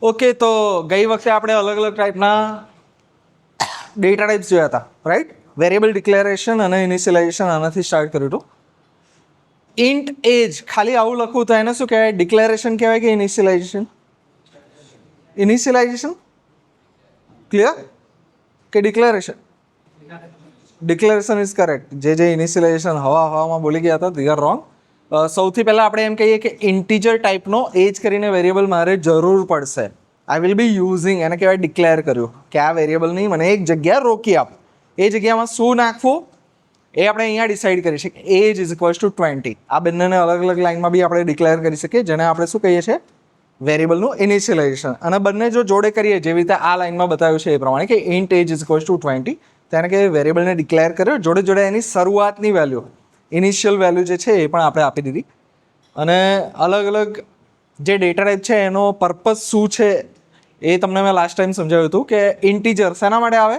Okay, તો ગઈ વખતે આપણે અલગ અલગ ટાઈપના ડેટા ટાઈપ્સ જોયા હતા, રાઈટ? વેરિયેબલ ડિક્લેરેશન અને ઇનિશિયલાઇઝેશન આનાથી સ્ટાર્ટ કર્યું હતું. ઇન્ટ એજ ખાલી આવું લખવું તો એને શું કહેવાય? ડિક્લેરેશન કહેવાય કે ઇનિશિયલાઇઝેશન? ઇનિશિયલાઇઝેશન ક્લિયર કે ડિક્લેરેશન? Declaration is correct. જે ઇનિશિયલાઇઝેશન હવામાં બોલી ગયા હતા, ધે આર રોંગ. સૌથી પહેલાં આપણે એમ કહીએ કે ઇન્ટીજર ટાઈપનો એજ કરીને વેરિયેબલ મારે જરૂર પડશે. આઈ વિલ બી યુઝિંગ, એને કહેવાય ડિક્લેર કર્યું કે આ વેરિયેબલની મને એક જગ્યા રોકી આપ. એ જગ્યામાં શું નાખવું એ આપણે અહીંયા ડિસાઇડ કરી શકીએ. Age is equals to 20. આ બંનેને અલગ અલગ લાઇનમાં બી આપણે ડિક્લેર કરી શકીએ, જેને આપણે શું કહીએ છીએ? વેરિયેબલનું ઇનિશિયલાઇઝેશન. અને બંને જો જોડે કરીએ, જેવી રીતે આ લાઇનમાં બતાવ્યું છે એ પ્રમાણે કે int age is equals to 20, તેને કે વેરિયેબલને ડિક્લેર કર્યો, જોડે જોડે એની શરૂઆતની વેલ્યુ, ઇનિશિયલ વેલ્યુ જે છે એ પણ આપણે આપી દીધી. અને અલગ અલગ જે ડેટા ટાઈપ છે એનો પર્પઝ શું છે એ તમને મેં લાસ્ટ ટાઈમ સમજાવ્યું હતું કે ઇન્ટીજર શેના માટે આવે?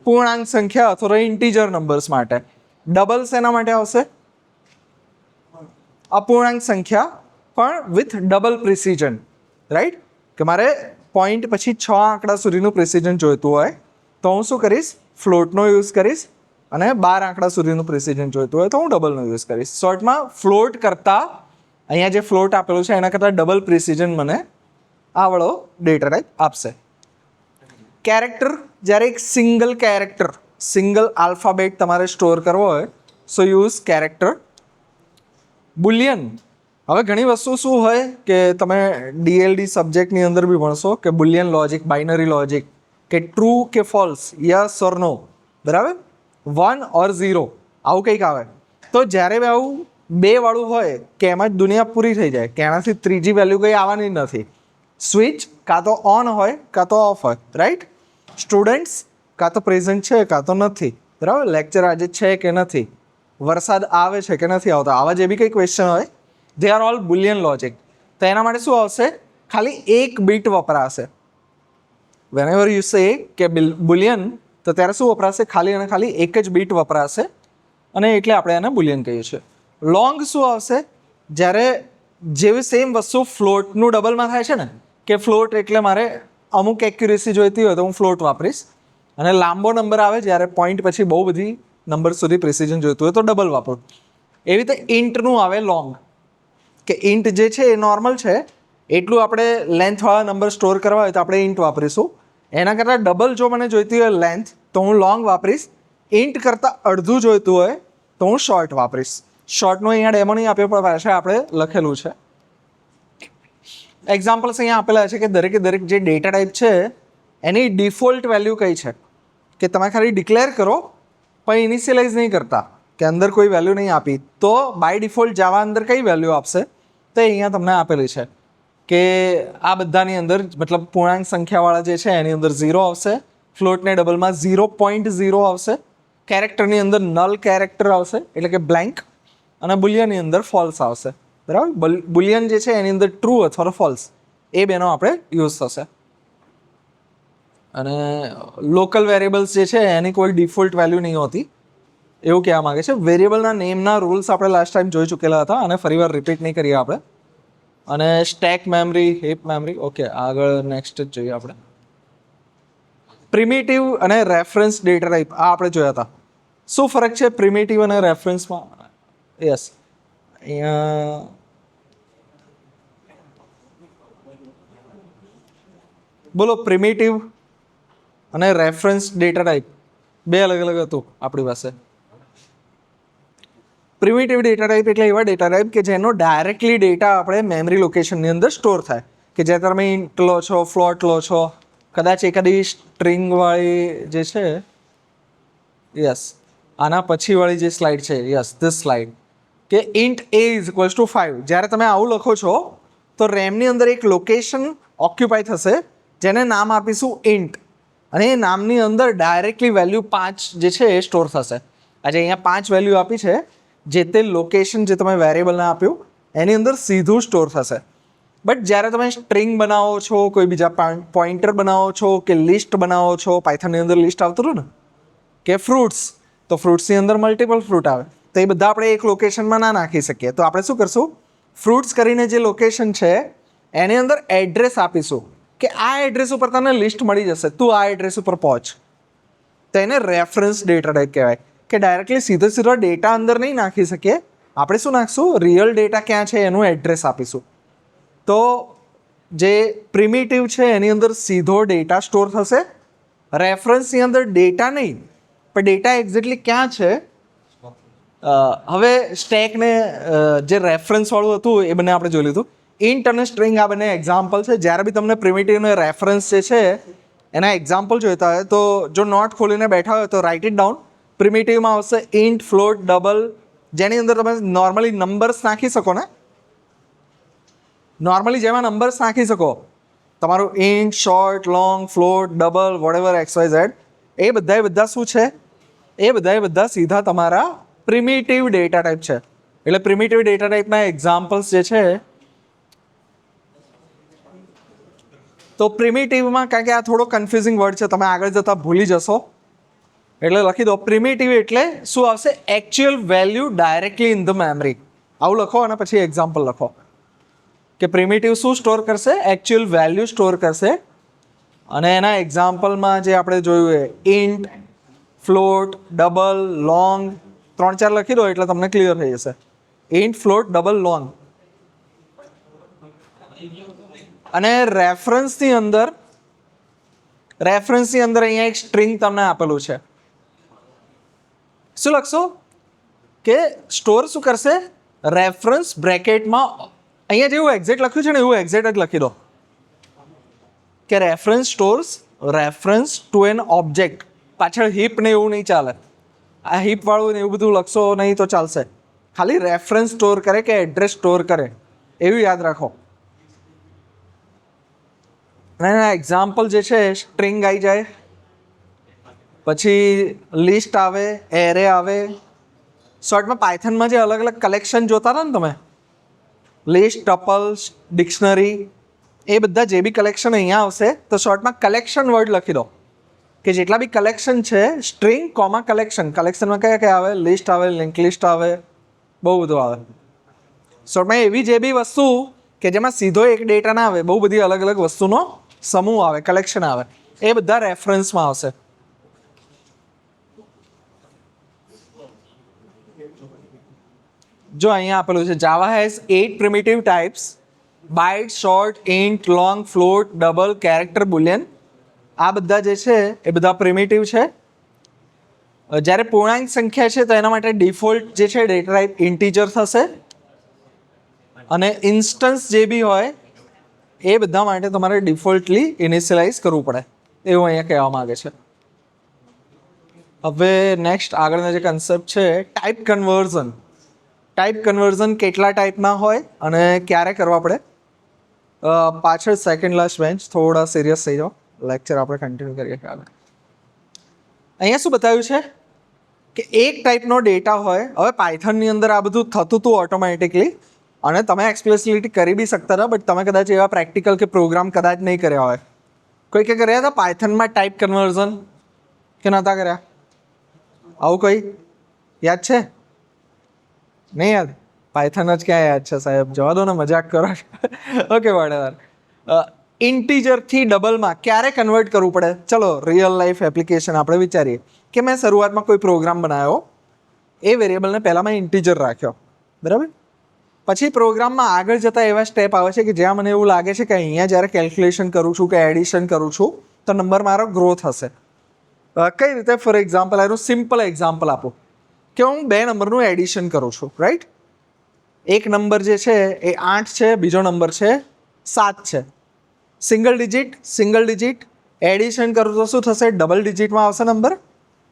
પૂર્ણાંક સંખ્યા અથવા ઇન્ટીજર નંબર્સ માટે. ડબલ શેના માટે આવશે? અપૂર્ણાંક સંખ્યા પણ વિથ ડબલ પ્રિસિઝન, રાઈટ? કે મારે પોઈન્ટ પછી 6 આંકડા સુધીનું પ્રિસિઝન જોઈતું હોય તો હું શું કરીશ? ફ્લોટનો યુઝ કરીશ. અને 12 આંકડા સુધીનું પ્રિસિઝન જોઈતું હોય તો હું ડબલનો યુઝ કરીશ. શોર્ટમાં ફ્લોટ કરતાં અહીંયા જે ફ્લોટ આપેલું છે એના કરતાં ડબલ પ્રિસિઝન મને આવડો ડેટા ટાઈપ આપશે. કેરેક્ટર, જ્યારે એક સિંગલ કેરેક્ટર, સિંગલ આલ્ફાબેટ તમારે સ્ટોર કરવો હોય સો યુઝ કેરેક્ટર. બુલિયન, હવે ઘણી વસ્તુ શું હોય કે તમે ડીએલડી સબ્જેક્ટની અંદર બી ભણશો કે બુલિયન લોજિક, બાઇનરી લોજિક, કે ટ્રુ કે ફોલ્સ, યસ ઓર નો, બરાબર? 1 ઓર 0 આવું કંઈક આવે. તો જ્યારે આવું 2 વાળું હોય કે એમાં જ દુનિયા પૂરી થઈ જાય, કે એનાથી ત્રીજી વેલ્યુ કંઈ આવવાની નથી. સ્વિચ કાં તો ઓન હોય કાં તો ઓફ હોય, રાઈટ? સ્ટુડન્ટ્સ કાં તો પ્રેઝન્ટ છે કાં તો નથી, બરાબર? લેક્ચર આજે છે કે નથી, વરસાદ આવે છે કે નથી આવતો, આવા જે બી કંઈ ક્વેશ્ચન હોય, they are all Boolean logic. તો એના માટે શું આવશે? ખાલી એક બીટ વપરાશે. વેનેવર યુ સે કે બુલિયન, તો ત્યારે શું વપરાશે? ખાલી અને ખાલી એક જ બીટ વપરાશે, અને એટલે આપણે એને બુલિયન કહીએ છીએ. લોંગ શું આવશે? જ્યારે જેવી સેમ વસ્તુ ફ્લોટનું ડબલમાં થાય છે ને, કે ફ્લોટ એટલે મારે અમુક એક્યુરેસી જોઈતી હોય તો હું ફ્લોટ વાપરીશ, અને લાંબો નંબર આવે જ્યારે પોઈન્ટ પછી બહુ બધી નંબર સુધી પ્રિસિઝન જોઈતું હોય તો ડબલ વાપરું. એવી રીતે ઇન્ટનું આવે લોંગ, કે ઇન્ટ જે છે એ નોર્મલ છે એટલું આપણે લેન્થવાળા નંબર સ્ટોર કરવા હોય તો આપણે ઇન્ટ વાપરીશું. એના કરતાં ડબલ જો મને જોઈતી હોય લેન્થ તો હું લોંગ વાપરીશ. ઇન્ટ કરતાં અડધું જોઈતું હોય તો હું શોર્ટ વાપરીશ. શોર્ટનો અહીંયા ડેમો નહીં આપ્યો પણ પાછળ આપણે લખેલું છે. એક્ઝામ્પલ્સ અહીંયા આપેલા છે કે દરેકે દરેક જે ડેટા ટાઈપ છે એની ડિફોલ્ટ વેલ્યુ કઈ છે, કે તમે ખાલી ડિક્લેર કરો પણ ઇનિશિયલાઇઝ નહીં કરતા, કે અંદર કોઈ વેલ્યુ નહીં આપી, તો બાય ડિફોલ્ટ જાવા અંદર કઈ વેલ્યુ આપશે તો અહીંયા તમને આપેલી છે કે આ બધાની અંદર મતલબ પૂર્ણાંક સંખ્યાવાળા જે છે એની અંદર 0 આવશે, ફ્લોટને ડબલમાં 0.0 આવશે, કેરેક્ટરની અંદર નલ કેરેક્ટર આવશે એટલે કે બ્લેન્ક, અને બુલિયનની અંદર ફોલ્સ આવશે, બરાબર? બુલિયન જે છે એની અંદર ટ્રુ અથવા ફોલ્સ એ બેનો આપણે યુઝ થશે. અને લોકલ વેરિયેબલ્સ જે છે એની કોઈ ડિફોલ્ટ વેલ્યુ નહીં હોતી એવું કહેવા માગે છે. વેરિયેબલના નેમના રૂલ્સ આપણે લાસ્ટ ટાઈમ જોઈ ચૂકેલા હતા અને ફરીવાર રિપીટ નહીં કરીએ આપણે. અને stack memory, heap memory, okay આગળ નેક્સ્ટ જ જોઈએ આપણે. પ્રિમિટિવ અને રેફરન્સ ડેટા ટાઈપ આ આપણે જોયા હતા. શું ફરક છે પ્રિમિટિવ અને રેફરન્સમાં? યસ, અહીંયા બોલો. પ્રિમિટિવ અને રેફરન્સ ડેટા ટાઈપ બે અલગ અલગ હતું આપણી પાસે. પ્રિમિટિવ ડેટા ટાઈપ એટલે એવા ડેટા ટાઈપ કે જેનો ડાયરેક્ટલી ડેટા આપણે મેમરી લોકેશનની અંદર સ્ટોર થાય, કે જે તમે ઇન્ટ લો છો, ફ્લોટ લો છો, કદાચ એકાદી સ્ટ્રિંગવાળી જે છે, યસ આના પછીવાળી જે સ્લાઇડ છે, યસ ધીસ સ્લાઇડ, કે int A is equals two 5. જ્યારે તમે આવું લખો છો તો રેમની અંદર એક લોકેશન ઓક્યુપાય થશે જેને નામ આપીશું ઇન્ટ, અને એ નામની અંદર ડાયરેક્ટલી વેલ્યુ 5 જે છે એ સ્ટોર થશે. આજે અહીંયા 5 વેલ્યુ આપી છે, જે તે લોકેશન જે તમે વેરિયેબલને આપ્યું એની અંદર સીધું સ્ટોર થશે. બટ જ્યારે તમે સ્ટ્રિંગ બનાવો છો, કોઈ બીજા પોઇન્ટર બનાવો છો કે લિસ્ટ બનાવો છો, પાયથનની અંદર લિસ્ટ આવતું હતું ને, કે ફ્રૂટ્સ, તો ફ્રૂટ્સની અંદર મલ્ટિપલ ફ્રૂટ આવે, તો એ બધા આપણે એક લોકેશનમાં ના નાખી શકીએ. તો આપણે શું કરશું? ફ્રૂટ્સ કરીને જે લોકેશન છે એની અંદર એડ્રેસ આપીશું કે આ એડ્રેસ ઉપર તને લિસ્ટ મળી જશે, તું આ એડ્રેસ ઉપર પહોંચ. તો એને રેફરન્સ ડેટા ટાઈપ કહેવાય કે ડાયરેક્ટલી સીધો ડેટા અંદર નહીં નાખી શકીએ. આપણે શું નાખશું, રિયલ ડેટા ક્યાં છે એનું એડ્રેસ આપીશું. તો જે પ્રિમિટિવ છે એની અંદર સીધો ડેટા સ્ટોર થશે. રેફરન્સની અંદર ડેટા નહીં, પણ ડેટા એક્ઝેક્ટલી ક્યાં છે. હવે સ્ટેકને જે રેફરન્સવાળું હતું એ બંને આપણે જોઈ લીધું. ઇન્ટ અને સ્ટ્રિંગ આ બંને એક્ઝામ્પલ છે. જ્યારે બી તમને પ્રિમિટિવનો રેફરન્સ જે છે એના એક્ઝામ્પલ જોઈતા હોય તો જો નોટ ખોલીને બેઠા હોય તો રાઇટ ઇટ ડાઉન. પ્રિમિટિવમાં આવશે ઇન્ટ, ફ્લોટ, ડબલ, જેની અંદર તમે નોર્મલી નંબર્સ નાખી શકો ને, નોર્મલી જેમાં નંબર્સ નાખી શકો, તમારું int, short, long, float, double, whatever XYZ, એ બધા શું છે, એ બધા સીધા તમારા પ્રિમિટિવ ડેટા ટાઈપ છે. એટલે પ્રિમિટિવ ડેટા ટાઈપના એક્ઝામ્પલ્સ જે છે, તો પ્રિમિટિવમાં કારણ કે આ થોડો કન્ફ્યુઝિંગ વર્ડ છે, તમે આગળ જતાં ભૂલી જશો, એટલે લખી દો પ્રિમિટિવ એટલે શું આવશે, actual value directly in the memory. આવું લખો અને પછી એક્ઝામ્પલ લખો કે પ્રિમિટિવ શું સ્ટોર કરશે, એકચ્યુઅલ વેલ્યુ સ્ટોર કરશે. અને એના એક્ઝામ્પલમાં જે આપણે જોયું એ ઇન્ટ, ફ્લોટ, ડબલ, લોંગ, 3-4 લખી દો એટલે તમને ક્લિયર થઈ જશે. Int, float, double, long. અને રેફરન્સની અંદર અહીંયા એક સ્ટ્રિંગ તમને આપેલું છે. શું લખશો કે સ્ટોર શું કરશે, રેફરન્સ બ્રેકેટમાં અહીંયા જેવું એક્ઝેક્ટ લખ્યું છે ને એવું એક્ઝેક્ટ જ લખી દો કે reference stores reference to N object. પાછળ હિપ ને એવું નહીં ચાલે, આ હિપ વાળું ને એવું બધું લખશો નહીં તો ચાલશે. ખાલી રેફરન્સ સ્ટોર કરે કે એડ્રેસ સ્ટોર કરે એવું યાદ રાખો. અને એના એક્ઝામ્પલ જે છે સ્ટ્રિંગ આવી જાય, પછી લિસ્ટ આવે, એરે આવે. શોર્ટમાં પાયથનમાં જે અલગ અલગ કલેક્શન જોતા હતા ને તમે, લિસ્ટ, ટપલ્સ, ડિક્શનરી, એ બધા જે બી કલેક્શન અહીંયા આવશે તો શોર્ટમાં કલેક્શન વર્ડ લખી દો કે જેટલા બી કલેક્શન છે, સ્ટ્રિંગ કોમા કલેક્શન. કલેક્શનમાં કયા આવે, લિસ્ટ આવે, લિંક લિસ્ટ આવે, બહુ બધું આવે. શોર્ટમાં એવી જે બી વસ્તુ કે જેમાં સીધો એક ડેટા ના આવે, બહુ બધી અલગ અલગ વસ્તુનો સમૂહ આવે, કલેક્શન આવે, એ બધા રેફરન્સમાં આવશે. જો અહીંયા આપેલું છે Java has 8 primitive types, byte, short, int, long, float, double, character, boolean. આ બધા જે છે એ બધા પ્રિમિટિવ છે. જ્યારે પૂર્ણાંક સંખ્યા છે તો એના માટે ડિફોલ્ટ જે છે ડેટા ટાઈપ ઇન્ટીજર થશે. અને ઇન્સ્ટન્સ જે બી હોય એ બધા માટે તમારે ડિફોલ્ટલી ઇનિશિયલાઇઝ કરવું પડે, એવું અહીંયા કહેવા માંગે છે. હવે નેક્સ્ટ આગળના જે કન્સેપ્ટ છે ટાઈપ કન્વર્ઝન. ટાઈપ કન્વર્ઝન કેટલા ટાઈપના હોય અને ક્યારે કરવા પડે. પાછળ સેકન્ડ લાસ્ટ બેન્ચ, થોડા સિરિયસ થઈ જાઓ, લેક્ચર આપણે કન્ટિન્યુ કરીએ. અહીંયા શું બતાવ્યું છે કે એક ટાઈપનો ડેટા હોય. હવે પાયથનની અંદર આ બધું થતું હતું ઓટોમેટિકલી અને તમે એક્સપ્લિસિટલી કરી બી શકતા હતા, બટ તમે કદાચ એવા પ્રેક્ટિકલ કે પ્રોગ્રામ કદાચ નહીં કર્યા હોય. કોઈ કે કર્યા હતા પાયથનમાં ટાઈપ કન્વર્ઝન કે નહોતા કર્યા? આવું કોઈ યાદ છે? નહીં યાદ? પાયથન જ ક્યાં યાદ છે સાહેબ, જવા દો ને, મજાક કરો. Okay whatever. ઇન્ટીજરથી ડબલમાં ક્યારે કન્વર્ટ કરવું પડે? ચલો રિયલ લાઈફ એપ્લિકેશન આપણે વિચારીએ કે મેં શરૂઆતમાં કોઈ પ્રોગ્રામ બનાવ્યો, એ વેરિયેબલને પહેલાં મેં ઇન્ટીજર રાખ્યો, બરાબર. પછી પ્રોગ્રામમાં આગળ જતાં એવા સ્ટેપ આવે છે કે જ્યાં મને એવું લાગે છે કે અહીંયા જ્યારે કેલ્ક્યુલેશન કરું છું કે એડિશન કરું છું તો નંબર મારો ગ્રો થશે. કઈ રીતે? ફોર એક્ઝામ્પલ એનું સિમ્પલ એક્ઝામ્પલ આપું કે હું 2 નંબરનું એડિશન કરું છું, રાઈટ. એક નંબર જે છે એ 8 છે, બીજો નંબર છે 7 છે. સિંગલ ડિજિટ એડિશન કરું તો શું થશે? ડબલ ડિજિટમાં આવશે નંબર.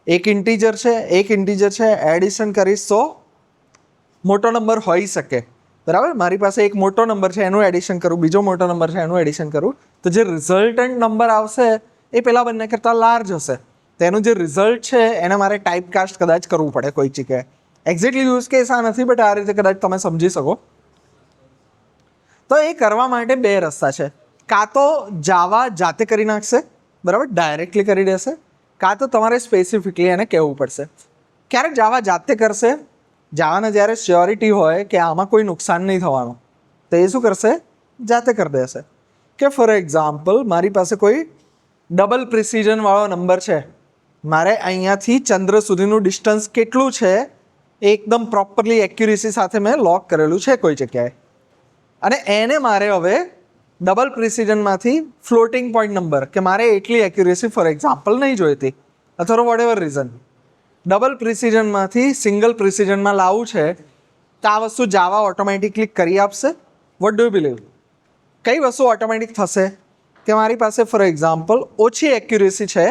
એક ઇન્ટીજર છે, એડિશન કરીશ તો મોટો નંબર હોઈ શકે, બરાબર. મારી પાસે એક મોટો નંબર છે એનું એડિશન કરું, બીજો મોટો નંબર છે એનું એડિશન કરું, તો જે રિઝલ્ટન્ટ નંબર આવશે એ પેલા બંને કરતાં લાર્જ હશે. તેનું જે રિઝલ્ટ છે એને મારે ટાઈપ કાસ્ટ કદાચ કરવું પડે કોઈ જગ્યાએ. એક્ઝેક્ટલી યુઝ કેસ આ નથી, બટ આ રીતે કદાચ તમે સમજી શકો. તો એ કરવા માટે 2 રસ્તા છે. કાં તો જાવા જાતે કરી નાખશે, બરાબર, ડાયરેક્ટલી કરી દેશે, કાં તો તમારે સ્પેસિફિકલી એને કહેવું પડશે. ક્યારેક જાવા જાતે કરશે. જાવાને જ્યારે શ્યોરિટી હોય કે આમાં કોઈ નુકસાન નહીં થવાનું, તો એ શું કરશે? જાતે કરી દેશે. કે ફોર એક્ઝામ્પલ મારી પાસે કોઈ ડબલ પ્રિસિઝનવાળો નંબર છે, મારે અહીંયાથી ચંદ્ર સુધીનું ડિસ્ટન્સ કેટલું છે એ એકદમ પ્રોપરલી એક્યુરેસી સાથે મેં લોક કરેલું છે કોઈ જગ્યાએ, અને એને મારે હવે ડબલ પ્રિસિઝનમાંથી ફ્લોટિંગ પોઈન્ટ નંબર કે મારે એટલી એક્યુરેસી ફોર એક્ઝામ્પલ નહીં જોઈતી અથવા વોટ એવર રીઝન ડબલ પ્રિસિઝનમાંથી સિંગલ પ્રિસિઝનમાં લાવવું છે, તો આ વસ્તુ જાવા ઓટોમેટિકલી કરી આપશે. What do you believe? કઈ વસ્તુ ઓટોમેટિક થશે કે મારી પાસે ફોર એક્ઝામ્પલ ઓછી એક્યુરેસી છે,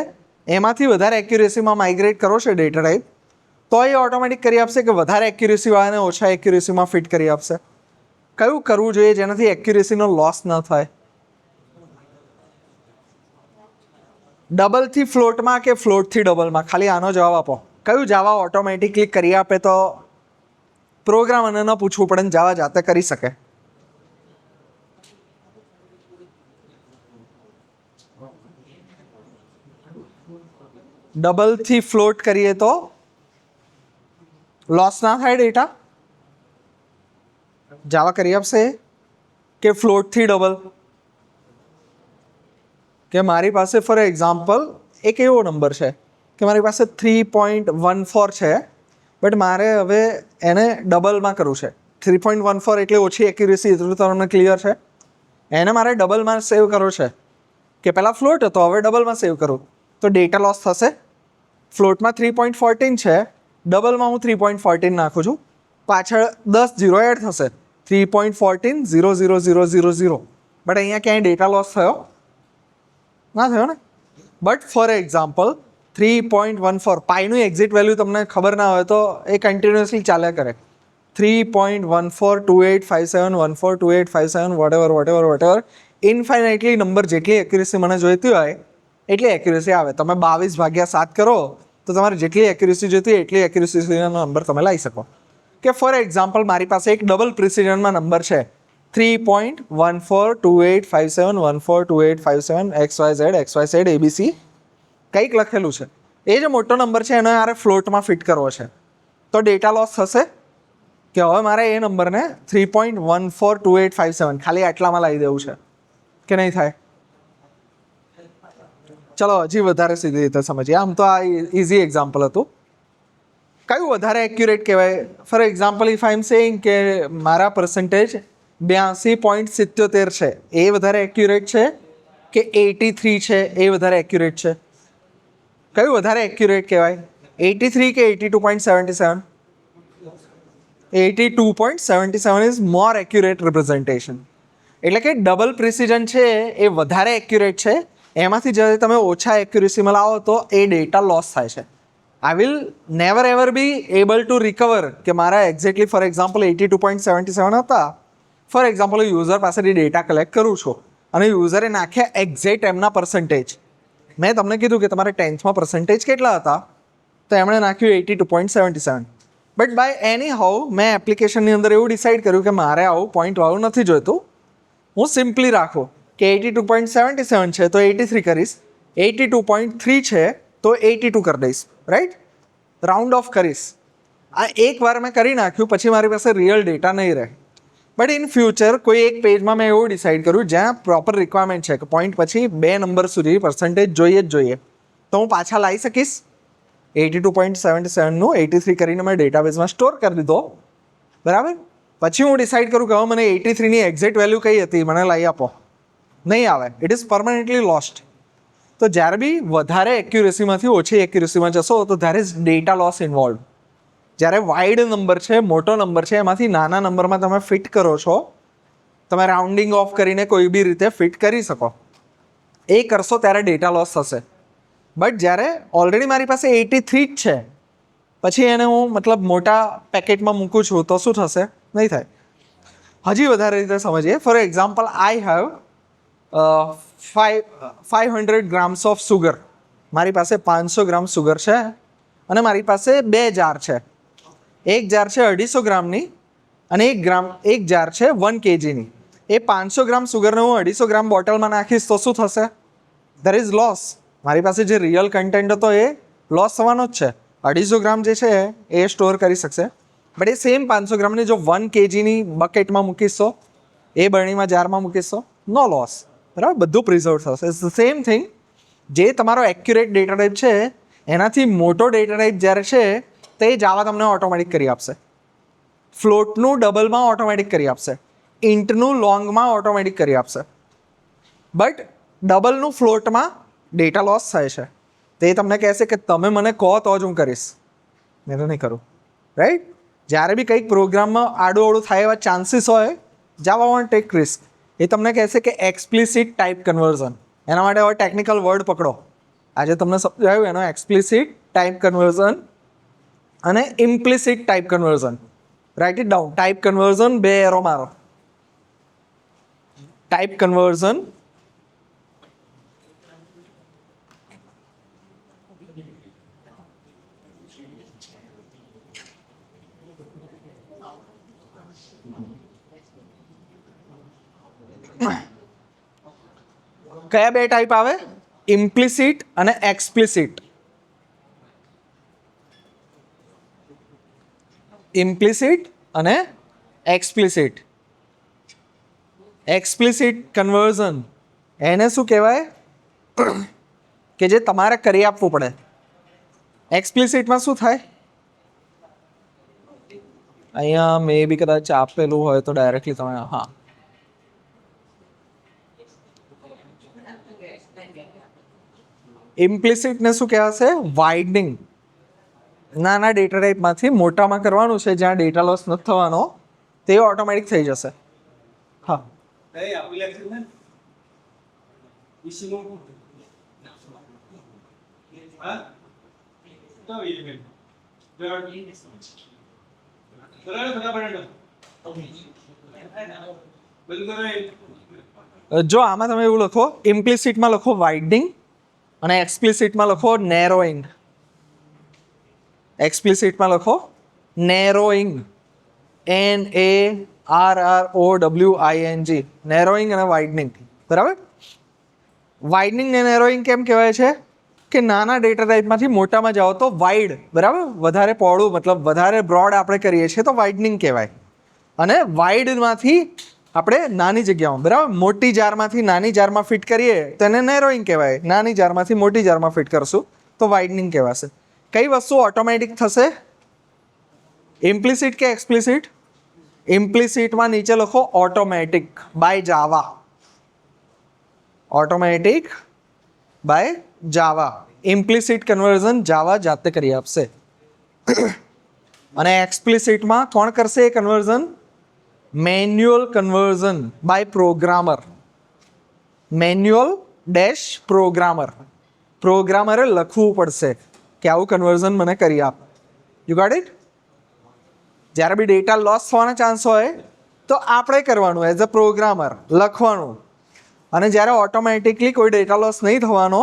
એમાંથી વધારે એક્યુરેસીમાં માઇગ્રેટ કરો છે ડેટા ટાઈપ, તો એ ઓટોમેટિક કરી આપશે કે વધારે એક્યુરેસીવાળાને ઓછા એક્યુરેસીમાં ફિટ કરી આપશે. કયું કરવું જોઈએ જેનાથી એક્યુરેસીનો લોસ ન થાય? ડબલથી ફ્લોટમાં કે ફ્લોટથી ડબલમાં? ખાલી આનો જવાબ આપો. કયું જાવા ઓટોમેટિકલી કરી આપે તો પ્રોગ્રામરને ન પૂછવું પડે ને જાવા જાતે કરી શકે? ડબલથી ફ્લોટ કરીએ તો લોસ ના થાય ડેટા? જાવા કરી આપશે? કે ફ્લોટથી ડબલ? કે મારી પાસે ફોર એક્ઝામ્પલ એક એવો નંબર છે કે મારી પાસે 3.14 છે, બટ મારે હવે એને ડબલમાં કરવું છે. 3.14 એટલે ઓછી એક્યુરેસી, એટલું તમને ક્લિયર છે. એને મારે ડબલમાં સેવ કરવો છે કે પહેલાં ફ્લોટ હતો હવે ડબલમાં સેવ કરું, તો ડેટા લોસ થશે. ફ્લોટમાં 3.14 છે, ડબલમાં હું 3.14 નાખું છું, પાછળ 10 0 એડ થશે, 3.14 0 0 0 0 0. બટ અહીંયા ક્યાંય ડેટા લોસ થયો ના થયો ને? બટ ફોર એક્ઝામ્પલ 3.14 પાઈનું એક્ઝિટ વેલ્યુ તમને ખબર ના હોય તો એ કન્ટિન્યુઅસલી ચાલ્યા કરે. 3.142857142857 વોટ એવર ઇન્ફાઇનાઇટલી નંબર જેટલી એક્યુરેસી મને જોઈતી હોય એટલી એક્યુરેસી આવે. તમે 22/7 કરો તો તમારે જેટલી એક્યુરેસી જોઈતી હોય એટલી એક્યુરેસીનો નંબર તમે લાવી શકો. કે ફોર એક્ઝામ્પલ મારી પાસે એક ડબલ પ્રિસિઝનમાં નંબર છે 3.142857142857 XYZ ABC કંઈક લખેલું છે. એ જે મોટો નંબર છે એનો મારે ફ્લોટમાં ફિટ કરવો છે, તો ડેટા લોસ થશે કે હવે મારે એ નંબરને 3.142857 ખાલી આટલામાં લાવી દેવું છે કે નહીં થાય? ચલો હજી વધારે સીધી રીતે સમજીએ. આમ તો આ ઇઝી એક્ઝામ્પલ હતું. કયું વધારે એક્યુરેટ કહેવાય? For example if I am saying કે મારા પર્સન્ટેજ 82.77 છે, એ વધારે એક્યુરેટ છે કે 83 છે એ વધારે એક્યુરેટ છે? કયું વધારે એક્યુરેટ કહેવાય? 83 કે 82.77? 82.77 ઇઝ મોર એક્યુરેટ રિપ્રેઝન્ટેશન. એટલે કે ડબલ પ્રિસિઝન છે એ વધારે એક્યુરેટ છે, એમાંથી જ્યારે તમે ઓછા એક્યુરેસીમાં લાવો તો એ ડેટા લોસ થાય છે. I will never ever be able to recover કે મારા એક્ઝેક્ટલી ફોર એક્ઝામ્પલ 82.77 હતા. ફોર એક્ઝામ્પલ યુઝર પાસેથી ડેટા કલેક્ટ કરું છું અને યુઝરે નાખ્યા એક્ઝેક્ટ એમના પર્સન્ટેજ. મેં તમને કીધું કે તમારે 10thમાં પર્સન્ટેજ કેટલા હતા, તો એમણે નાખ્યું 82.77. બટ બાય એની હાઉ મેં એપ્લિકેશનની અંદર એવું ડિસાઇડ કર્યું કે મારે આવું પોઈન્ટવાળું નથી જોઈતું, હું સિમ્પલી રાખું કે 82.77 છે તો 83 કરીશ, 82.3 છે તો 82 કરી દઈશ, રાઈટ? રાઉન્ડ ઓફ કરીશ. આ એકવાર મેં કરી નાખ્યું પછી મારી પાસે રિયલ ડેટા નહીં રહે. બટ ઇન ફ્યુચર કોઈ એક પેજમાં મેં એવું ડિસાઇડ કર્યું જ્યાં પ્રોપર રિક્વાયરમેન્ટ છે કે પોઈન્ટ પછી 2 નંબર સુધી પર્સન્ટેજ જોઈએ જ જોઈએ, તો હું પાછા લાવી શકીશ 82.77નું 83 કરીને મેં ડેટાબેઝમાં સ્ટોર કરી દીધો, બરાબર? પછી હું ડિસાઇડ કરું કે હવે મને 83ની એક્ઝેક્ટ વેલ્યુ કઈ હતી મને લાવી આપો, નહીં આવે, ઇટ ઇઝ પરમનન્ટલી લોસ્ટ. તો જ્યારે બી વધારે એક્યુરેસીમાંથી ઓછી એક્યુરેસીમાં જશો તો there is data loss involve. જ્યારે વાઇડ નંબર છે, મોટો નંબર છે, એમાંથી નાના નંબરમાં તમે ફિટ કરો છો, તમે રાઉન્ડિંગ ઓફ કરીને કોઈ બી રીતે ફિટ કરી શકો, એ કરશો ત્યારે ડેટા લોસ થશે. બટ જ્યારે ઓલરેડી મારી પાસે 83 જ છે પછી એને હું મતલબ મોટા પેકેટમાં મૂકું છું તો શું થશે? નહીં થાય. હજી વધારે રીતે સમજીએ. For example I have 500 grams of sugar. મારી પાસે 500 ગ્રામ સુગર છે અને મારી પાસે 2 જાર છે. એક જાર છે 250 ગ્રામની અને એક જાર છે 1 kgની. એ 500 ગ્રામ સુગરને હું 250 ગ્રામ બોટલમાં નાખીશ તો શું થશે? There is loss. મારી પાસે જે રિયલ કન્ટેન્ટ હતો એ લોસ થવાનો જ છે. 250 ગ્રામ જે છે એ સ્ટોર કરી શકશે, બટ એ સેમ 500 ગ્રામને જો 1 kgની બકેટમાં મૂકીશ તો એ બરણીમાં જારમાં મૂકીશો, નો લોસ, બરાબર, બધું પ્રિઝર્વ થશે. It's the same thing. જે તમારો એક્યુરેટ ડેટા ટાઈપ છે એનાથી મોટો ડેટા ટાઈપ જ્યારે છે તે જાવા તમને ઓટોમેટિક કરી આપશે. ફ્લોટનું ડબલમાં ઓટોમેટિક કરી આપશે, ઇન્ટનું લોંગમાં ઓટોમેટિક કરી આપશે. બટ ડબલનું ફ્લોટમાં ડેટા લોસ થાય છે. તે તમને કહેશે કે તમે મને કહો તો જ હું કરીશ, મેં તો નહીં કરું, રાઈટ. જ્યારે બી કંઈક પ્રોગ્રામમાં આડું અવળું થાય એવા ચાન્સીસ હોય, જાવા વોન્ટ ટેક રિસ્ક. એ તમને કહેશે કે એક્સપ્લિસિટ ટાઈપ કન્વર્ઝન. એના માટે હવે ટેકનિકલ વર્ડ પકડો. આજે તમને સમજાયું એનો એક્સપ્લિસિટ ટાઈપ કન્વર્ઝન અને implicit type conversion. Write it down. Type conversion 2 arrow મારો. ટાઈપ કન્વર્ઝન કયા 2 ટાઈપ આવે? ઇમ્પ્લિસિટ અને એક્સપ્લિસિટ. ઇમ્પ્લિસિટ અને એક્સપ્લિસિટ. એક્સપ્લિસિટ કન્વર્ઝન એને શું કહેવાય કે જે તમારે કરી આપવું પડે. એક્સપ્લિસિટમાં શું થાય? અહીંયા મે બી કદાચ આપેલું હોય તો ડાયરેક્ટલી તમે હા ઇમ્પ્લિસિટને શું કહેવાશે? વાઇડનિંગ. નાના ડેટા ટાઈપમાંથી મોટામાં કરવાનું છે જ્યાં ડેટા લોસ નથી થવાનો, તે ઓટોમેટિક થઈ જશે. હા જો આમાં તમે એવું લખો, ઇમ્પ્લિસિટમાં લખો વાઇડનિંગ અને એક્સપ્લિસિટમાં લખો નેરોઈંગ. એક્સપ્લિસિટમાં લખો નેરોઈંગ, NARROWING, નેરોઈંગ અને વાઇડનિંગ. બરાબર. વાઇડનિંગ ને નેરોઈંગ કેમ કહેવાય છે? કે નાના ડેટા ટાઈપમાંથી મોટામાં જાઓ તો વાઇડ, બરાબર, વધારે પહોળું, મતલબ વધારે બ્રોડ આપણે કરીએ છીએ તો વાઇડનિંગ કહેવાય. અને વાઇડમાંથી આપણે નાની જગ્યામાં, બરાબર, મોટી જારમાંથી નાની જારમાં ફિટ કરીએ તો એને નેરોઈંગ કહેવાય. નાની જારમાંથી મોટી જારમાં ફિટ કરશું તો વાઇડનિંગ કહેવાશે. કઈ વસ્તુ ઓટોમેટિક થશે? ઇમ્પ્લિસિટ કે એક્સપ્લિસિટ? ઇમ્પ્લિસિટમાં નીચે લખો automatic by Java. Automatic by Java. Implicit conversion Java જાતે કરી આપશે. અને એક્સપ્લિસિટમાં કોણ કરશે એ conversion? Manual conversion by programmer. Manual dash programmer. પ્રોગ્રામરે લખવું પડશે કે આવું કન્વર્ઝન મને કરી આપ. You got it? જ્યારે બી ડેટા લોસ થવાના ચાન્સ હોય તો આપણે કરવાનું એઝ અ પ્રોગ્રામર, લખવાનું. અને જ્યારે ઓટોમેટિકલી કોઈ ડેટા લોસ નહીં થવાનો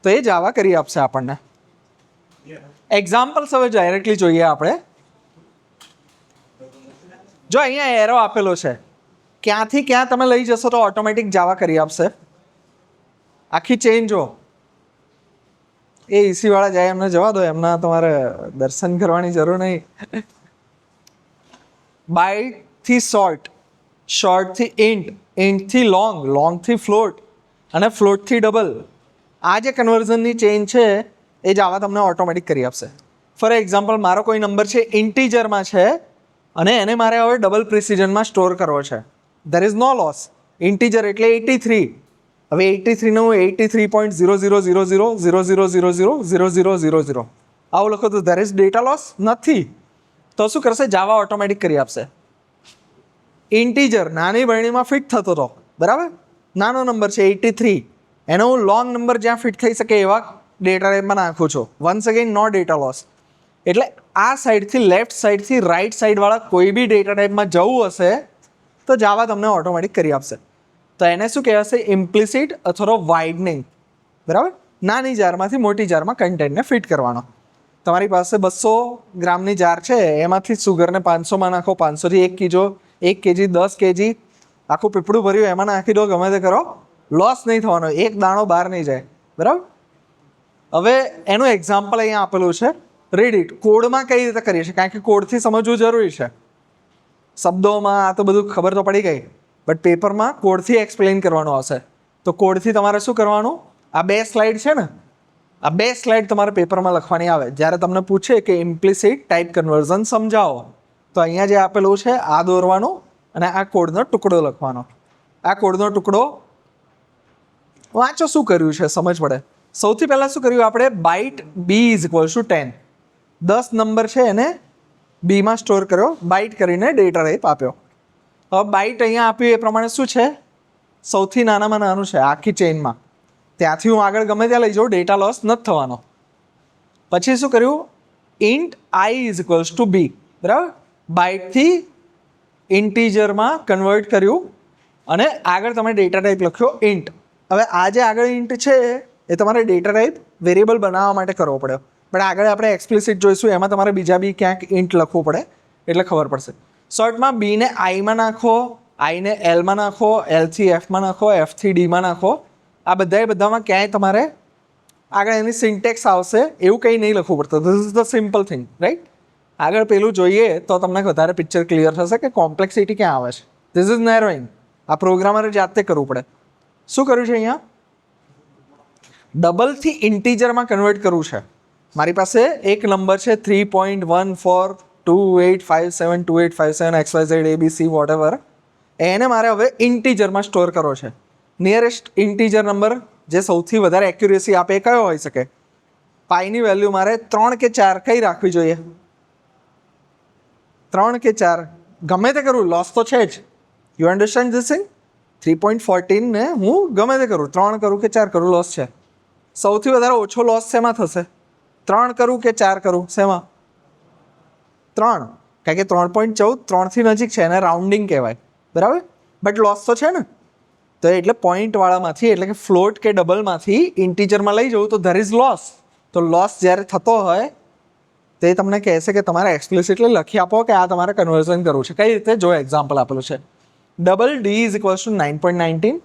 તો એ જાવા કરી આપશે આપણને. એક્ઝામ્પલ્સ હવે ડાયરેક્ટલી જોઈએ આપણે. જો અહીંયા એરો આપેલો છે, ક્યાંથી ક્યાં તમે લઈ જશો તો ઓટોમેટિક જાવા કરી આપશે. આખી ચેન જો. એ ઈસી વાળા જાય એમને જવા દો, એમના તમારે દર્શન કરવાની જરૂર નહીં. બાયથી શોર્ટ, શોર્ટથી ઇન્ટ, ઇન્ટથી લોંગ, લોંગથી ફ્લોટ અને ફ્લોટથી ડબલ. આ જે કન્વર્ઝનની ચેન છે એ જાવા તમને ઓટોમેટિક કરી આપશે. ફોર એક્ઝામ્પલ, મારો કોઈ નંબર છે ઇન્ટીજરમાં છે અને એને મારે હવે ડબલ પ્રિસિઝનમાં સ્ટોર કરવો છે. There is no loss. Integer એટલે 83. હવે 83 નું 83.0000000000 આવું લખો તો ધેર ઇઝ ડેટા લોસ નથી. તો શું કરશે? જાવા ઓટોમેટિક કરી આપશે. ઇન્ટીજર નાની બરણીમાં ફિટ થતો હતો, બરાબર, નાનો નંબર છે 83, એનો હું લોંગ નંબર જ્યાં ફિટ થઈ શકે એવા ડેટા ટાઈપમાં નાખું છું. વન્સ અગેન નો ડેટા લોસ. એટલે આ સાઈડથી લેફ્ટ સાઈડથી રાઈટ સાઈડવાળા કોઈ બી ડેટા ટાઈપમાં જવું હશે તો જાવા તમને ઓટોમેટિક કરી આપશે. તો એને શું કહેવાશે? ઇમ્પ્લિસિટ અથવા વાઇડનિંગ. બરાબર. નાની જારમાંથી મોટી જારમાં કન્ટેન્ટને ફિટ કરવાનો. તમારી પાસે 200 ગ્રામની જાર છે, એમાંથી સુગરને 500માં નાખો, 500થી 1 કિલો, 1 કેજી, 10 કેજી, આખું પીપળું ભર્યું એમાં નાખી દો, ગમે તે કરો, લોસ નહીં થવાનો, એક દાણો બહાર નહીં જાય. બરાબર. હવે એનું એક્ઝામ્પલ અહીંયા આપેલું છે. Read it. કોડમાં કઈ રીતે કરીએ છીએ, કારણ કે કોડથી સમજવું જરૂરી છે. શબ્દોમાં આ તો બધું ખબર તો પડી ગઈ. બટ પેપરમાં કોડથી એક્સપ્લેન કરવાનું આવશે. તો કોડથી તમારે શું કરવાનું, આ 2 સ્લાઇડ છે ને, આ 2 સ્લાઇડ તમારે પેપરમાં લખવાની આવે. જ્યારે તમને પૂછે કે ઇમ્પ્લિસિટ ટાઈપ કન્વર્ઝન સમજાવો, તો અહીંયા જે આપેલું છે આ દોરવાનું અને આ કોડનો ટુકડો લખવાનો. આ કોડનો ટુકડો વાંચો શું કર્યું છે સમજ પડે. સૌથી પહેલાં શું કર્યું આપણે, byte B is equal to 10. 10 number છે એને બીમાં સ્ટોર કર્યો, બાઇટ કરીને ડેટા ટાઈપ આપ્યો. હવે બાઇટ અહીંયા આપ્યું એ પ્રમાણે શું છે, સૌથી નાનામાં નાનું છે આખી ચેઇનમાં. ત્યાંથી હું આગળ ગમે ત્યાં લઈ જાઉં, ડેટા લોસ નથી થવાનો. પછી શું કર્યું, int i is equals to b, બરાબર. બાઇટથી ઇન્ટીજરમાં કન્વર્ટ કર્યું અને આગળ તમે ડેટા ટાઈપ લખ્યો ઇન્ટ. હવે આ જે આગળ ઇન્ટ છે એ તમારે ડેટા ટાઈપ વેરિયેબલ બનાવવા માટે કરવો પડ્યો. પણ આગળ આપણે એક્સપ્લિસિટ જોઈશું, એમાં તમારે બીજા બી ક્યાંક ઇન્ટ લખવું પડે એટલે ખબર પડશે. શોર્ટમાં બીને આઈમાં નાખો, આઈને એલમાં નાખો, એલથી એફમાં નાખો, એફથી ડીમાં નાખો. આ બધામાં ક્યાંય તમારે આગળ એની સિન્ટેક્સ આવશે એવું કંઈ નહીં લખવું પડતું. This is the simple thing, right. આગળ પેલું જોઈએ તો તમને વધારે પિક્ચર ક્લિયર થશે કે કોમ્પ્લેક્સિટી ક્યાં આવે છે. This is narrowing. આ પ્રોગ્રામરે જાતે કરવું પડે. શું કર્યું છે અહીંયા, ડબલથી ઇન્ટીજરમાં કન્વર્ટ કરવું છે. મારી પાસે એક નંબર છે 3.1428572857 XYZ ABC વોટેવર. એને મારે હવે ઇન્ટીજરમાં સ્ટોર કરવો છે. નિયરેસ્ટ ઇન્ટીજર નંબર જે સૌથી વધારે એક્યુરેસી આપે એ કયો હોઈ શકે, પાઈની વેલ્યુ મારે 3 કે 4 કઈ રાખવી જોઈએ, 3 કે 4 ગમે તે કરું, લોસ તો છે જ. You understand this thing. 3.14 ને હું ગમે તે કરું, 3 કરું કે 4 કરું, લોસ છે. સૌથી વધારે ઓછો લોસ શેમાં થશે, 3 કરું કે 4 કરું, શેમાં, 3. કારણ કે 3.14 3થી નજીક છે, એને રાઉન્ડિંગ કહેવાય, બરાબર. બટ લોસ તો છે ને, તો એટલે પોઈન્ટવાળામાંથી એટલે કે ફ્લોટ કે ડબલમાંથી ઇન્ટીજરમાં લઈ જવું તો ધેર ઇઝ લોસ. તો લોસ જ્યારે થતો હોય તે તમને કહેશે કે તમારે એક્સપ્લિસિટલી લખી આપો કે આ તમારે કન્વર્ઝન કરવું છે. કઈ રીતે, જો એક્ઝામ્પલ આપેલું છે, double D is equals two 9.19.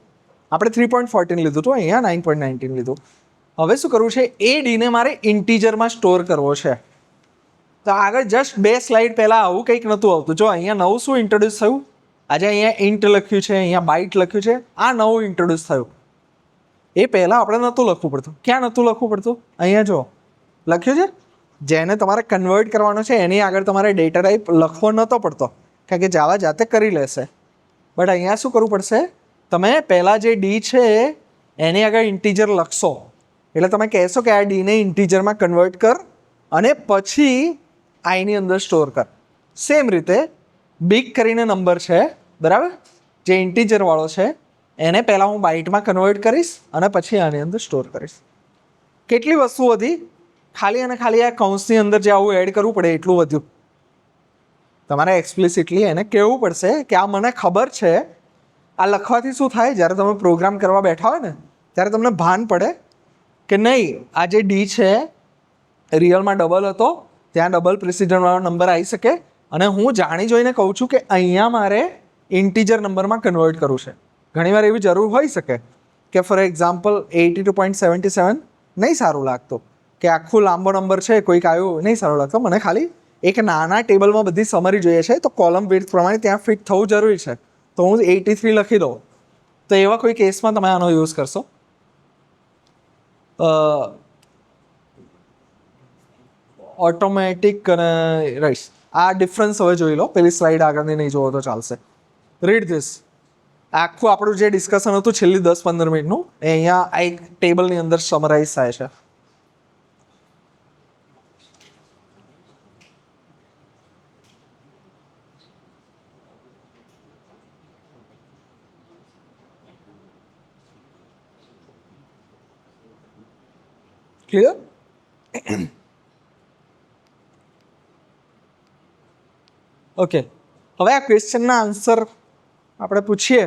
આપણે 3.14 લીધું હતું, અહીંયા 9.19 લીધું. હવે શું કરવું છે, એ ડીને મારે ઇન્ટીજરમાં સ્ટોર કરવો છે. તો આગળ જસ્ટ 2 સ્લાઇડ પહેલાં આવું કંઈક નહોતું આવતું. જો અહીંયા નવું શું ઇન્ટ્રોડ્યુસ થયું, આજે અહીંયા ઇન્ટ લખ્યું છે, અહીંયા બાઇટ લખ્યું છે, આ નવું ઇન્ટ્રોડ્યુસ થયું. એ પહેલાં આપણે નહોતું લખવું પડતું. ક્યાં નહોતું લખવું પડતું, અહીંયા જો લખ્યું છે. જેને તમારે કન્વર્ટ કરવાનો છે એની આગળ તમારે ડેટા ટાઈપ લખવો નહોતો પડતો, કારણ કે જાવા જાતે કરી લેશે. બટ અહીંયા શું કરવું પડશે, તમે પહેલાં જે ડી છે એની આગળ ઇન્ટીજર લખશો એટલે તમે કહેશો કે આ ડીને ઇન્ટીજરમાં કન્વર્ટ કર અને પછી આઈની અંદર સ્ટોર કર. સેમ રીતે બિગ કરીને નંબર છે, બરાબર, જે ઇન્ટીજરવાળો છે એને પહેલાં હું બાઇટમાં કન્વર્ટ કરીશ અને પછી આની અંદર સ્ટોર કરીશ. કેટલી વસ્તુ વધી, ખાલી અને ખાલી આ કૌંસની અંદર જે આવું એડ કરવું પડે એટલું વધ્યું. તમારે એક્સપ્લિસિટલી એને કહેવું પડશે કે આ મને ખબર છે. આ લખવાથી શું થાય, જ્યારે તમે પ્રોગ્રામ કરવા બેઠા હોય ને ત્યારે તમને ભાન પડે કે નહીં, આ જે ડી છે રિયલમાં ડબલ હતો, ત્યાં ડબલ પ્રિસિઝનવાળો નંબર આવી શકે અને હું જાણી જોઈને કહું છું કે અહીંયા મારે ઇન્ટીજર નંબરમાં કન્વર્ટ કરવું છે. ઘણીવાર એવી જરૂર હોઈ શકે કે ફોર એક્ઝામ્પલ 82.77 નહીં સારું લાગતું, કે આખું લાંબો નંબર છે કોઈક આવ્યું નહીં સારું લાગતો, મને ખાલી એક નાના ટેબલમાં બધી સમરી જોઈએ છે, તો કોલમ વિડ્થ પ્રમાણે ત્યાં ફિટ થવું જરૂરી છે, તો હું 83 લખી દઉં. તો એવા કોઈ કેસમાં તમે આનો યુઝ કરશો. ઓટોમેટિક અને રાઈટ, આ ડિફરન્સ હવે જોઈ લો. પેલી સ્લાઇડ આગળની નહીં જોવો તો ચાલશે. Read this. આખું આપણું જે ડિસ્કશન હતું છેલ્લી 10-15 મિનિટનું એ અહીંયા આ એક ટેબલની અંદર સમરાઇઝ થાય છે. ક્લિયર? ઓકે, હવે આ ક્વેશ્ચનના આન્સર આપણે પૂછીએ,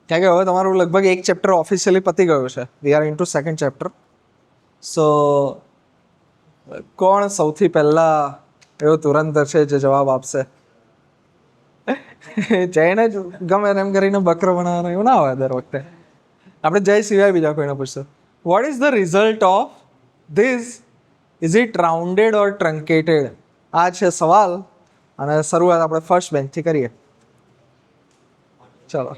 કારણ કે હવે તમારું લગભગ એક ચેપ્ટર ઓફિશિયલી પતી ગયું છે. We are into second chapter. So કોણ સૌથી પહેલાં એવો ધુરંધર છે જે જવાબ આપશે? જઈને જ ગમે એમ કરીને બકરો બનાવવાનો એવું ના હોય દર વખતે. આપણે જય સિવાય બીજા કોઈને પૂછશું. What is the result of this? Is it rounded or truncated? આ છે સવાલ અને શરૂઆત આપણે ફર્સ્ટ બેન્ચથી કરીએ. ચલો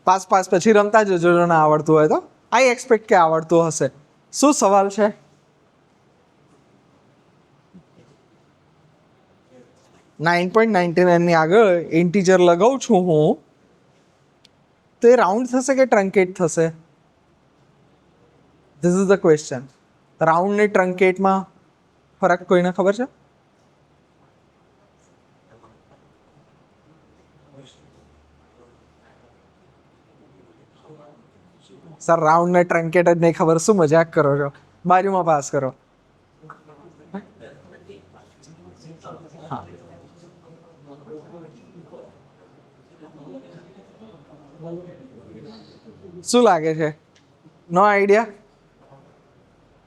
પાસ પછી રમતા જજો જો ના આવડતું હોય તો. આઈ એક્સપેક્ટ કે આવડતું હશે. શું સવાલ છે? .99 ની આગળ ઇન્ટીજર લગાવું છું હું, તો એ રાઉન્ડ થશે કે ટ્રંકેટ થશે? This is the question. Round ને ટ્રંકેટમાં ફરક કોઈને ખબર છે? સર રાઉન્ડ ને ટ્રંકેટ જ નહીં ખબર, શું મજાક કરો છો? બાજુમાં પાસ કરો. શું લાગે છે? નો આઈડિયા?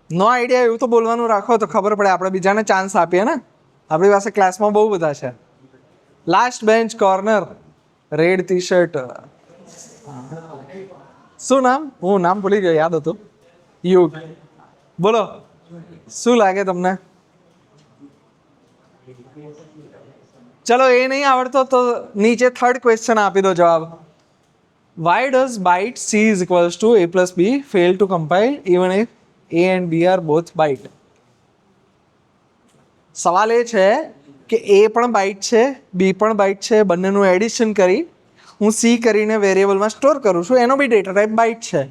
નો આઈડિયા એવું તો બોલવાનું રાખો તો ખબર પડે, આપણે બીજાને ચાન્સ આપીએ ને. આપણી પાસે ક્લાસમાં બહુ બધા છે. Last bench corner, red T shirt. શું નામ? હું નામ ભૂલી ગયો, યાદ હતું. યુગ. બોલો શું લાગે તમને? ચલો એ નહીં આવડતો તો નીચે થર્ડ ક્વેશ્ચન આપી દો જવાબ. Why does byte C is equals to A plus B fail to compile even if A and B are both byte? સવાલ એ છે કે A પણ બાઇટ છે, B પણ બાઇટ છે, બંનેનું એડિશન કરી હું C કરીને વેરિયેબલમાં સ્ટોર કરું છું, એનો બી ડેટા ટાઈપ બાઇટ છે.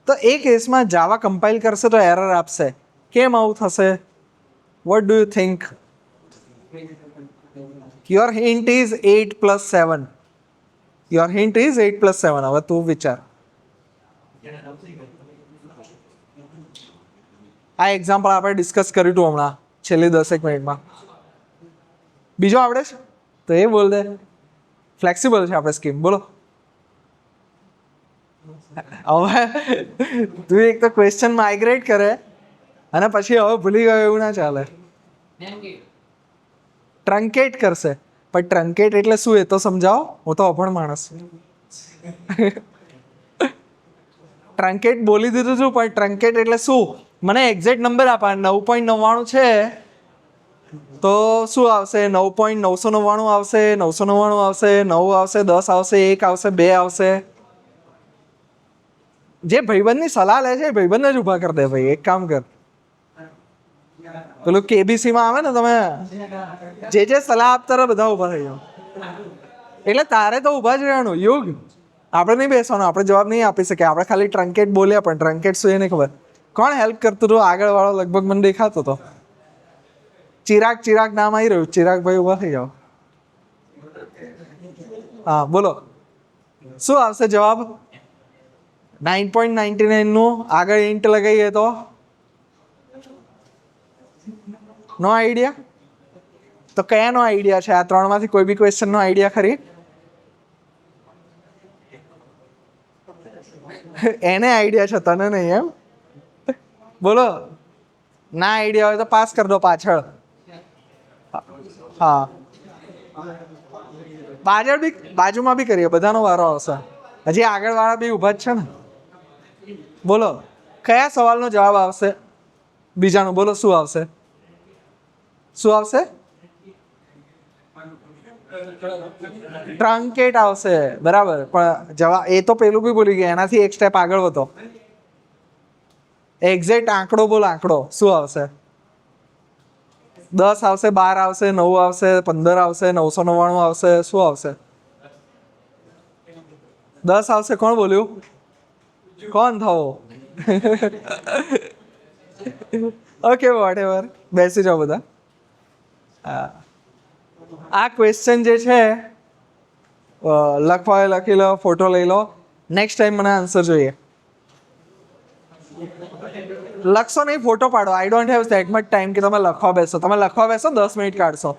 તો એ કેસમાં જાવા કમ્પાઇલ કરશે તો એરર આપશે. કેમ આવું થશે? Vote do you think? Your hint is 8 + 7. Your hint is 8 + 7. હવે તું વિચાર. આ એક્ઝામ્પલ આપણે ડિસ્કસ કર્યું હતું હમણાં છેલ્લી 10 મિનિટમાં. બીજો આવડે છે તો એ બોલ દે. ફ્લેક્સિબલ છે આપણે સ્કીમ. બોલો. હવે તું એક તો ક્વેશ્ચન માઇગ્રેટ કરે અને પછી હવે ભૂલી ગયો એવું ના ચાલે. ટ્રંકેટ કરશે, પણ ટ્રંકેટ એટલે શું એ તો સમજાવો. હું તો અભણ માણસ. ટ્રંકેટ બોલી દીધું છું, પણ ટ્રંકેટ એટલે શું? મને એક્ઝેક્ટ નંબર આપા. 9.99 છે તો શું આવશે? 9.999 આવશે, 999 આવશે, 9 આવશે, 10 આવશે, 1 આવશે, 2 આવશે. જે ભાઈબંધની સલાહ લે છે એ ભાઈબંધને જ ઊભા કરી દે. ભાઈ એક કામ કર, પેલું કેબીસીમાં આવે ને, તમે જે સલાહ આપતા રહો બધા ઊભા થઈ જાઓ. એટલે તારે તો ઊભા જ રહેવાનું. યુગ, આપણે નહીં બેસવાનું, આપણે જવાબ નહીં આપી શકીએ. આપણે ખાલી ટ્રંકેટ બોલ્યા, પણ ટ્રંકેટ શું એ નહીં ખબર. કોણ હેલ્પ કરતું હતું? આગળ વાળો લગભગ મને દેખાતો હતો. ચિરાગ નામ આવી રહ્યું. ચિરાગભાઈ ઊભા થઈ જાઓ. હા બોલો, શું આવશે જવાબ? 9.99 નું આગળ ઇન્ટ લગાવીએ તો નો આઈડિયા? તો કયાનો આઈડિયા છે? આ ત્રણમાંથી કોઈ બી ક્વેશ્ચનનો આઈડિયા ખરી? એને આઈડિયા છે, તને નહીં એમ? બોલો. ના આઈડિયા હોય તો પાસ કરી દો પાછળ. હા પાછળ બી, બાજુમાં બી કરીએ, બધાનો વારો આવશે. હજી આગળ વાળા બી ઊભા જ છે ને. બોલો કયા સવાલનો જવાબ આવશે? બીજાનું બોલો. શું આવશે? શું આવશે? ટ્રંકેટ આવશે. બરાબર, પણ જવાબ એ તો પેલું બી બોલી ગયા, એનાથી એક સ્ટેપ આગળ વધો. એક્ઝેક્ટ આંકડો બોલ. આંકડો શું આવશે? 10 આવશે, 12 આવશે, 9 આવશે, 15 આવશે, 999 આવશે? શું આવશે? 10 આવશે. કોણ બોલ્યું? કોણ થવો? ઓકે વોટ એવર, બેસી જાઓ બધા. આ ક્વેશ્ચન જે છે લખવા લખી લો, ફોટો લઈ લો. નેક્સ્ટ ટાઈમ મને આન્સર જોઈએ. લખશો નહીં, ફોટો પાડો. I don't have that much time કે તમે લખવા બેસો. તમે લખવા બેસો 10 મિનિટ કાઢશો.